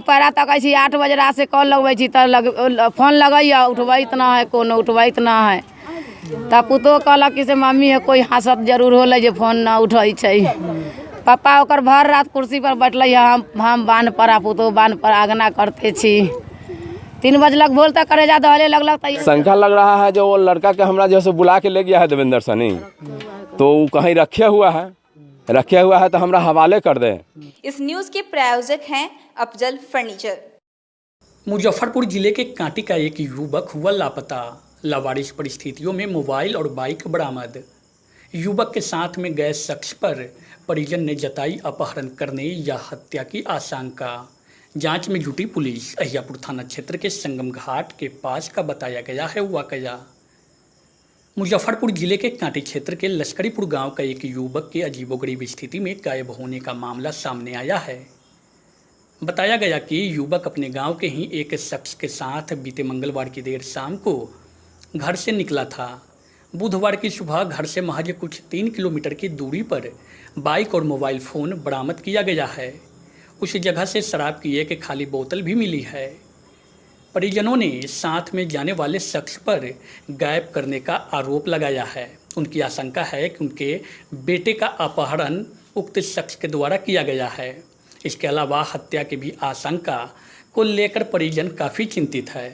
Para तक 8 बजे रात से कॉल लगबै छी त फोन लगैया उठबैत ना है, कोनो उठबैत ना है। तब पुतो कहलक कि से मम्मी है कोई हंसत जरूर होले जे फोन ना उठै छै। पापा ओकर भर रात कुर्सी पर बैठल है, हम बांध पर पुतो बांध पर आगना करते छी। 3 बजलक बोल तक करे जा दहले लगलक। शंका लग रहा है जो वो लड़का के हमरा जैसे बुला के ले गया है देवेंद्र सनी, तो वो कहीं रखे हुआ है तो हमरा हवाले कर दे। इस न्यूज के प्रायोजक हैं अफजल फर्नीचर। मुजफ्फरपुर जिले के कांटी का एक युवक हुआ लापता। लावारिस परिस्थितियों में मोबाइल और बाइक बरामद। युवक के साथ में गए शख्स पर परिजन ने जताई अपहरण करने या हत्या की आशंका। जांच में जुटी पुलिस। अहियापुर थाना क्षेत्र के संगम घाट के पास का बताया गया है वाकया। मुजफ्फरपुर जिले के कांटी क्षेत्र के लश्करीपुर गांव का एक युवक के अजीबोगरीब स्थिति में गायब होने का मामला सामने आया है। बताया गया कि युवक अपने गांव के ही एक शख्स के साथ बीते मंगलवार की देर शाम को घर से निकला था। बुधवार की सुबह घर से महज कुछ 3 किलोमीटर की दूरी पर बाइक और मोबाइल फ़ोन बरामद किया गया है। उस जगह से शराब की एक खाली बोतल भी मिली है। परिजनों ने साथ में जाने वाले शख्स पर गायब करने का आरोप लगाया है। उनकी आशंका है कि उनके बेटे का अपहरण उक्त शख्स के द्वारा किया गया है। इसके अलावा हत्या की भी आशंका को लेकर परिजन काफ़ी चिंतित है।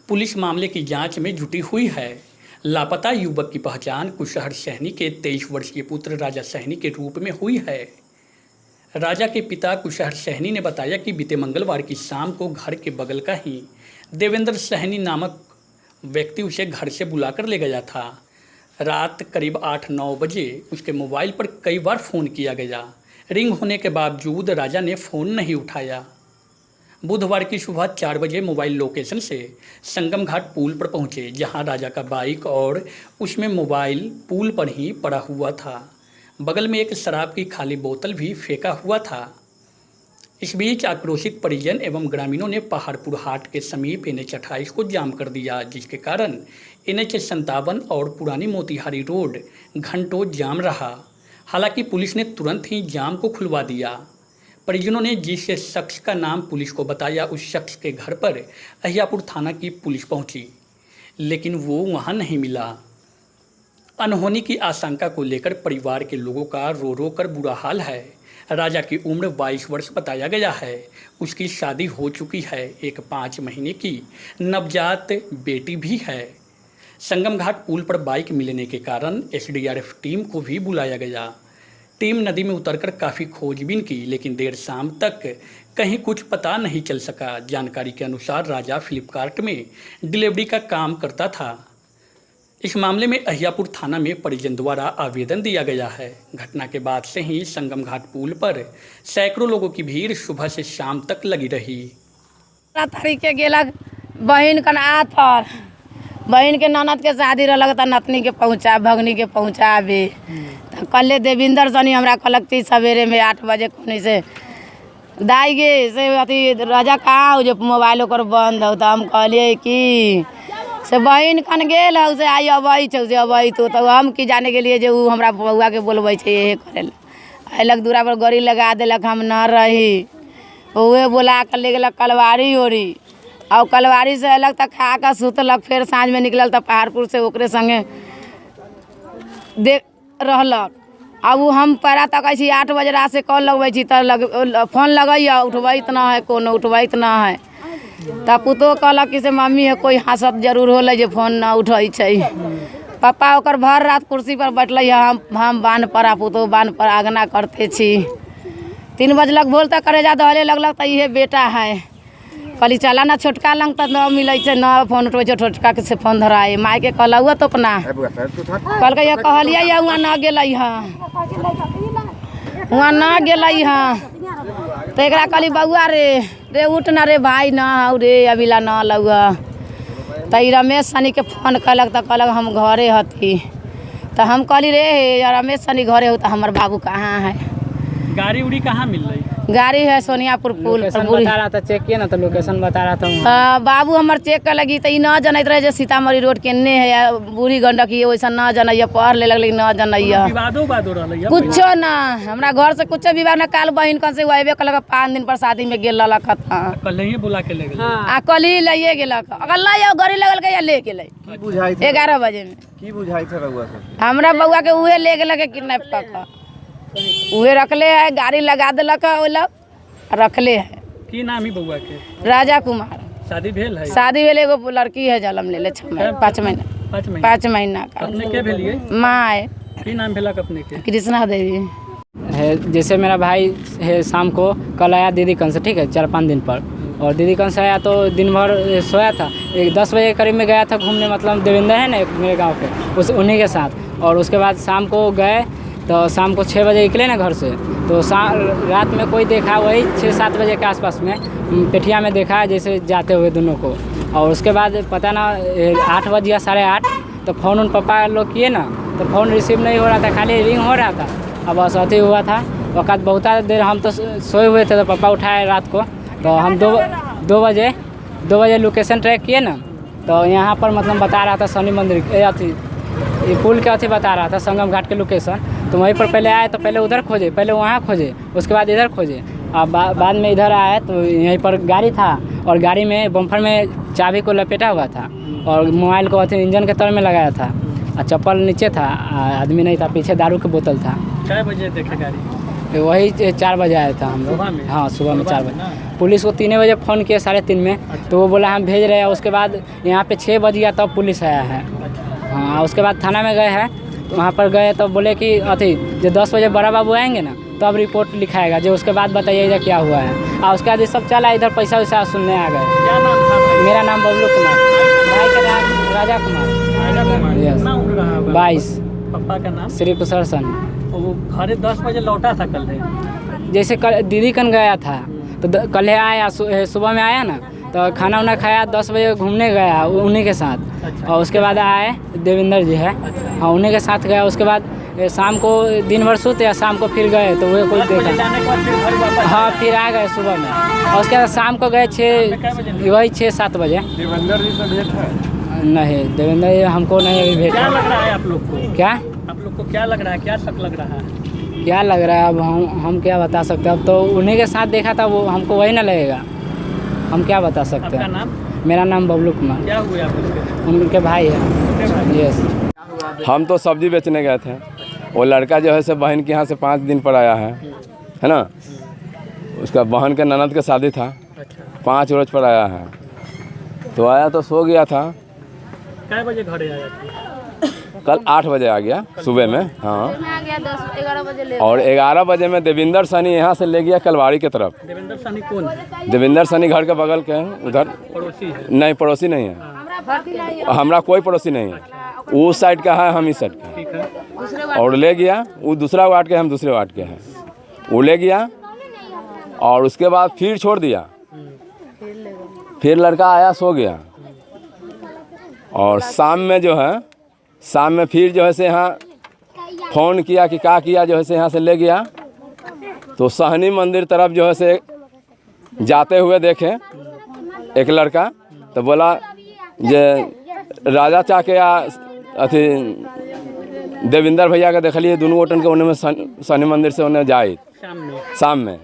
पुलिस मामले की जांच में जुटी हुई है। लापता युवक की पहचान कुशहर सहनी के 23 वर्षीय पुत्र राजा सहनी के रूप में हुई है। राजा के पिता कुशहर सहनी ने बताया कि बीते मंगलवार की शाम को घर के बगल का ही देवेंद्र सहनी नामक व्यक्ति उसे घर से बुलाकर ले गया था। रात करीब 8-9 बजे उसके मोबाइल पर कई बार फ़ोन किया गया। रिंग होने के बावजूद राजा ने फ़ोन नहीं उठाया। बुधवार की सुबह 4 बजे मोबाइल लोकेशन से संगम घाट पुल पर पहुंचे, जहां राजा का बाइक और उसमें मोबाइल पुल पर ही पड़ा हुआ था। बगल में एक शराब की खाली बोतल भी फेंका हुआ था। इस बीच आक्रोशित परिजन एवं ग्रामीणों ने पहाड़पुर हाट के समीप NH 28 को जाम कर दिया, जिसके कारण NH 57 और पुरानी मोतिहारी रोड घंटों जाम रहा। हालांकि पुलिस ने तुरंत ही जाम को खुलवा दिया। परिजनों ने जिस शख्स का नाम पुलिस को बताया, उस शख्स के घर पर अहियापुर थाना की पुलिस पहुंची, लेकिन वो वहां नहीं मिला। अनहोनी की आशंका को लेकर परिवार के लोगों का रो रो कर बुरा हाल है। राजा की उम्र 22 वर्ष बताया गया है। उसकी शादी हो चुकी है। एक 5 महीने की नवजात बेटी भी है। संगम घाट पुल पर बाइक मिलने के कारण SDRF टीम को भी बुलाया गया। टीम नदी में उतरकर काफ़ी खोजबीन की, लेकिन देर शाम तक कहीं कुछ पता नहीं चल सका। जानकारी के अनुसार राजा फ्लिपकार्ट में डिलीवरी का काम करता था। इस मामले में अहियापुर थाना में परिजन द्वारा आवेदन दिया गया है। घटना के बाद से ही संगम घाट पुल पर सैकड़ों लोगों की भीड़ सुबह से शाम तक लगी रही। तारीख के गेलक बहन का आथर, बहन के ननद के शादी रहलक त नतनी के पहुँचा, भगनी के पहुँचाबे। तो कल देवेंद्र सनी हमरा कहलक थी सवेरे में 8 बजे कोनी से दाई गे से अथी राजा कहाँ हो जो मोबाइल ओकर बंद हो। तो हम कहलिए कि से बहन कन गेल हो से आई अबई छौ से अबई तो हम की जाने के लिए जो हमरा बउआ के बोलबै छै ये करे अयलक दूरा पर गाड़ी लगा देलक। हम न रही, उहे बोला कर ले गेलक कलवारी ओरी, और कलवारी से अयलक त खा कर सुतलक। फिर साँझ में निकलल त पहाड़पुर से ओकरे संगे दे रहलक। अब हम पैरा तक 8 बजे रात से कॉल लगबै छी त फोन लगैया उठबैत ना है, कोनो उठबैत ना है। तब पुतो कहलक कि से मम्मी है कोई हंसत जरूर होले जे फोन ना उठै छै। पापा ओकर भर रात कुर्सी पर बैठल है, हम बांध पर पुतो बांध पर आगना करते छी। 3 बजलक बोल तक करे जा दहले लगलक त इहे बेटा है। कहली चला ना छोटका लंग त न मिलै छै, न फोन उठबै छै, छोटका के से फोन धराए। माय के कहलहुँ तो अपना कहलकै ये कहलिए या वहाँ न गेलै हँ, वहाँ न गेलै हँ। तो एकरा कहली बउआ रे उठ ना रे भाई ना हौ रे अभिला न लौआ। तो रमेश सनी के फोन कलक तो कहलक हम घरे हती। तो हम कहली रे रमेश सनी घरे हो तो हमार बाबू कहाँ है। गाड़ी उड़ी कहाँ मिल रही? गाड़ी है सोनियापुर पुल पर बुरी। बता रहा था, चेक किया ना तो लोकेशन बता रहा था। बाबू हमार चेक कर लगी तो न जनत रहे सीतामढ़ी रोड केने है या बूढ़ी गंडकी वैसा न जनैया पढ़ ले लगल न जनैया कुछो ना हमरा घर से कुछ विवाद ना। काल बहन कन से अबे कल 5 दिन पर शादी में गेल कल ही बुला के ले गेल आ कल ही ले गेलक अगर ला गाड़ी लगल के या ले गेलै 11 बजे में। की बुझाई थे रउआ सब? हमरा बउआ के उहे ले गेलक किडनैप कर उहे रखले है, गाड़ी लगा देलक रखले है। की नाम ही बउआ के? राजा कुमार। शादी भेल है? शादी भेल एगो लड़की है जन्म ले 5 महीना 5 महीना का। अपने के भेलिए? माँ है। की नाम भेलक अपने के? कृष्णा देवी है। जैसे मेरा भाई है शाम को कल आया दीदी कन से, ठीक है, 4-5 दिन पर, और दीदी कन से आया तो दिन भर सोया था। 10 बजे के करीब में गया था घूमने, मतलब देवेंद्र है ना मेरे गांव के, उन्हीं के साथ। और उसके बाद शाम को गए तो शाम को 6 बजे निकले ना घर से, तो रात में कोई देखा वही 6-7 बजे के आसपास में पेठिया में देखा जैसे जाते हुए दोनों को। और उसके बाद पता ना 8 बजे या 8:30 तो फ़ोन उन पापा लोग किए ना, तो फ़ोन रिसीव नहीं हो रहा था, खाली रिंग हो रहा था। अब बस अति हुआ था वक़्त बहुत देर हम तो सोए हुए थे, तो पापा उठाए रात को। तो हम 2 बजे लोकेशन ट्रैक किए ना, तो यहाँ पर मतलब बता रहा था शनि मंदिर अथी पुल के अथी बता रहा था संगम घाट के लोकेशन। तो वहीं पर पहले आए तो पहले उधर खोजे, पहले वहाँ खोजे, उसके बाद इधर खोजे। अब बाद में इधर आए तो यहीं पर गाड़ी था और गाड़ी में बम्फर में चाबी को लपेटा हुआ था और मोबाइल को अथी इंजन के तर में लगाया था और चप्पल नीचे था, आदमी नहीं था, पीछे दारू की बोतल था। 4 बजे देखे गाड़ी? वही 4 बजे आया था हम लोग। हाँ सुबह में 4 बजे। पुलिस को 3 बजे फ़ोन किया 3:30 में, तो वो बोला हम भेज रहे हैं। उसके बाद यहाँ पे 6 बज गया तब पुलिस आया है। हाँ उसके बाद थाना में गए हैं, तो वहाँ पर गए तो बोले कि अथी जो 10 बजे बड़ा बाबू आएंगे ना तब रिपोर्ट लिखाएगा, जो उसके बाद बताइएगा क्या हुआ है। और उसके बाद ये सब चला, इधर पैसा वैसा सुनने आ गए। क्या नाम था भाई? मेरा नाम बबलू कुमार, भाई का नाम राजा कुमार। कितना उम्र रहा होगा? 22। पापा का नाम? श्री कुशल सन। वो घरे 10 बजे लौटा था कल है? जैसे कल दीदी कन गया था तो कल आया सुबह में आया ना, तो खाना वाना खाया, 10 बजे घूमने गया उन्हीं के साथ। अच्छा। और उसके बाद आए देवेंद्र जी है, हाँ उन्हीं के साथ गया। उसके बाद शाम को दिन भर सोते या शाम को फिर गए तो वो कोई देखा। जाने के बाद फिर घर वापस? हाँ फिर आ गए सुबह में। और उसके बाद शाम को गए 6-7 बजे। देवेंद्र जी से भेंट है? नहीं देवेंद्र जी हमको नहीं अभी भेजा। क्या लग रहा है आप लोग को? क्या आप लोग को क्या लग रहा है, क्या शक लग रहा है? क्या लग रहा है अब हम क्या बता सकते हैं। अब तो उन्हीं के साथ देखा था, वो हमको वही ना लगेगा, हम क्या बता सकते आपका हैं। नाम? मेरा नाम बबलू कुमार। क्या हुए आप लोग? उनके भाई है। यस। हम तो सब्जी बेचने गए थे, वो लड़का जो है से बहन के यहाँ से 5 दिन पर आया है ना। उसका बहन के ननद के शादी था, 5 रोज पर आया है। तो आया तो सो गया था। क्या बजे घरे आया था? कल 8 बजे आ गया सुबह में। हाँ आ गया 10-11 बजे ले। और 11 बजे में देवेंद्र सनी यहाँ से ले गया कलवाड़ी की तरफ। देवेंद्र सनी कौन है? देवेंद्र सनी घर के बगल के हैं, उधर पड़ोसी है? नहीं पड़ोसी नहीं है, हमरा कोई पड़ोसी नहीं है। वो उस साइड का है, हम इस साइड का। ठीक है। और ले गया, वो दूसरा वार्ड के, हम दूसरे वार्ड के हैं। वो ले गया और उसके बाद फिर छोड़ दिया। फिर लड़का आया सो गया। और शाम में जो है, शाम में फिर जो है से यहाँ फ़ोन किया कि क्या किया, जो है से यहाँ से ले गया। तो सहनी मंदिर तरफ जो है से जाते हुए देखे एक लड़का, तो बोला जे राजा चा के या अथी देवेंद्र भैया के देखलिए दोनों ओटन के उन्हें शनि मंदिर से उन्हें जाए शाम में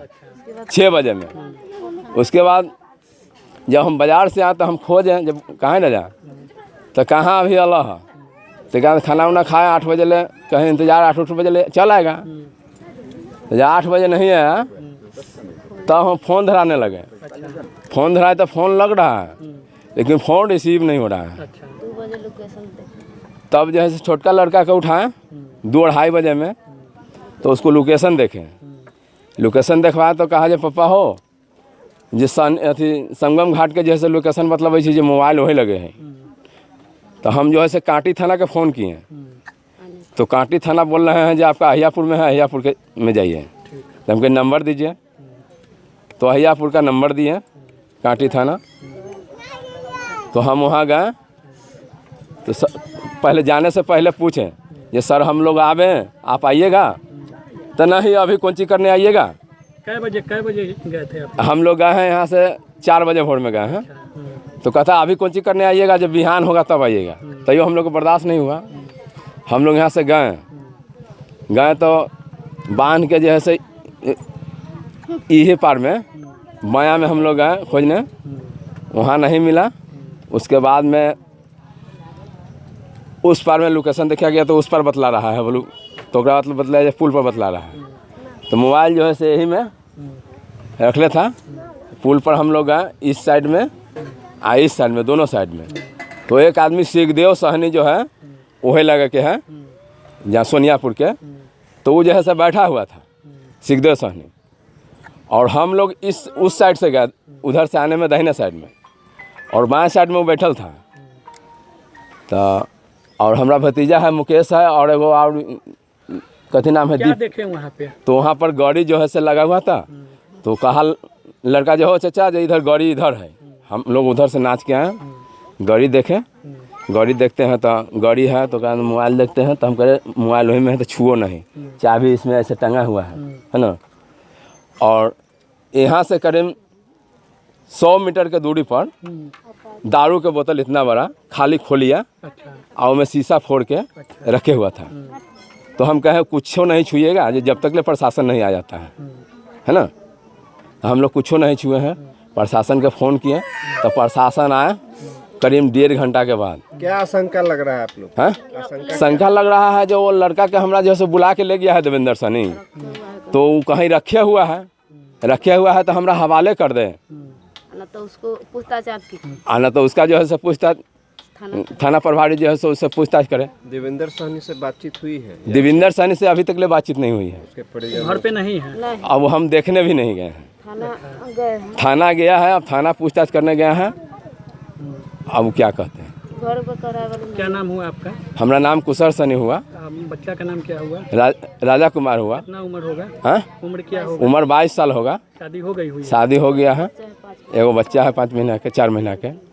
6 बजे में। उसके बाद जब हम बाज़ार से आए तो हम खोजें जब कहाँ न जाए, तो कहाँ अभी अल्लाह है। तो क्या खाना वाना खाया 8 बजे ले, कहीं इंतज़ार 8 बजे ले चल आएगा। तो जब 8 बजे नहीं आया तब हम फ़ोन धराने लगे। फ़ोन धराए तो फ़ोन लग रहा है, लेकिन फ़ोन रिसीव नहीं हो रहा है। तब जो है छोटका लड़का को उठाएं 2-2:30 बजे में, तो उसको लोकेशन देखें। लोकेशन देखवाए तो कहा जे पापा हो जिस अथी संगम घाट के जैसे लोकेशन मतलब ऐसी जो मोबाइल वही लगे हैं। तो हम जो है से कांटी थाना के फ़ोन किए, तो कांटी थाना बोल रहे हैं जो आपका अहियापुर में है, अहियापुर के में जाइए, तो हमको नंबर दीजिए। तो अहियापुर का नंबर दिए कांटी थाना। तो हम वहाँ गए, तो पहले जाने से पहले पूछें ये सर हम लोग आवे, आप आइएगा? तो नहीं अभी कौन चीज़ करने आइएगा, कै बजे गए थे आप? हम लोग गए हैं यहाँ से 4 बजे भोर में गए हैं। तो कहता अभी कौन चीज़ करने आइएगा, जब बिहान होगा तब आइएगा। तैयो हम लोग को बर्दाश्त नहीं हुआ। हम लोग यहाँ से गए तो बांध के जैसे इहे पार में माया में हम लोग गए खोजने, वहाँ नहीं मिला। उसके बाद में उस पार में लोकेशन देखा गया तो उस पर बतला रहा है बोलू, तो मतलब बतला पुल पर बतला रहा है। तो मोबाइल जो है से यही में रख ले था। पुल पर हम लोग गए इस साइड में इस साइड में, दोनों साइड में। तो एक आदमी सिखदेव सहनी जो है वही लगे के है जहाँ सोनियापुर के, तो वो जो है से बैठा हुआ था सिखदेव सहनी। और हम लोग उस साइड से गए, उधर से आने में दाहिने साइड में, और बाएं साइड में वो बैठल था। तो और हमारा भतीजा है मुकेश है, और एगो और कथी नाम है क्या देखे वहाँ पे? तो वहाँ पर गाड़ी जो है से लगा हुआ था। तो कहा लड़का जो हो चाचा जो इधर गाड़ी इधर है, हम लोग उधर से नाच के आए, गाड़ी देखें। गाड़ी देखते हैं तो गाड़ी है, तो कहा मोबाइल देखते हैं, तो हम कह रहे मोबाइल वही में है तो छुओ नहीं, चाबी इसमें ऐसे टंगा हुआ है ना। और यहाँ से करीब 100 मीटर के दूरी पर दारू के बोतल इतना बड़ा खाली खोलिया और उसमें शीशा फोड़ के रखे हुआ था। तो हम कहे कुछ नहीं छुएगा जब तक ले प्रशासन नहीं आ जाता है ना। हम लोग कुछ नहीं छुए हैं, प्रशासन के फ़ोन किए तो प्रशासन आया करीब 1.5 घंटा के बाद। क्या आशंका लग रहा है आप लोग? हाँ, शंका लग रहा है जो वो लड़का के हमरा जैसे बुला के ले गया है देवेंद्र सनी, तो वो कहीं रखे हुआ है तो हमरा हवाले कर दे, ना तो उसको पूछताछ आपकी, ना तो उसका जो है सब पूछताछ थाना प्रभारी जो है सो उससे पूछताछ करे। देवेंद्र सहनी से बातचीत हुई है? देवेंद्र सनी से अभी तक ले बातचीत नहीं हुई है। उसके परिजन घर पे नहीं है? अब हम देखने भी नहीं गए हैं। थाना गया है, अब थाना पूछताछ करने गया है। अब क्या कहते हैं? क्या नाम हुआ आपका? हमारा नाम कुशल सनी हुआ। बच्चा का नाम क्या हुआ? राजा कुमार हुआ। कितना उम्र होगा? हाँ, उम्र क्या होगा? उम्र 22 साल होगा। शादी हो गई हुई? शादी हो गया है, एगो बच्चा है 5 महीना के 4 महीना के।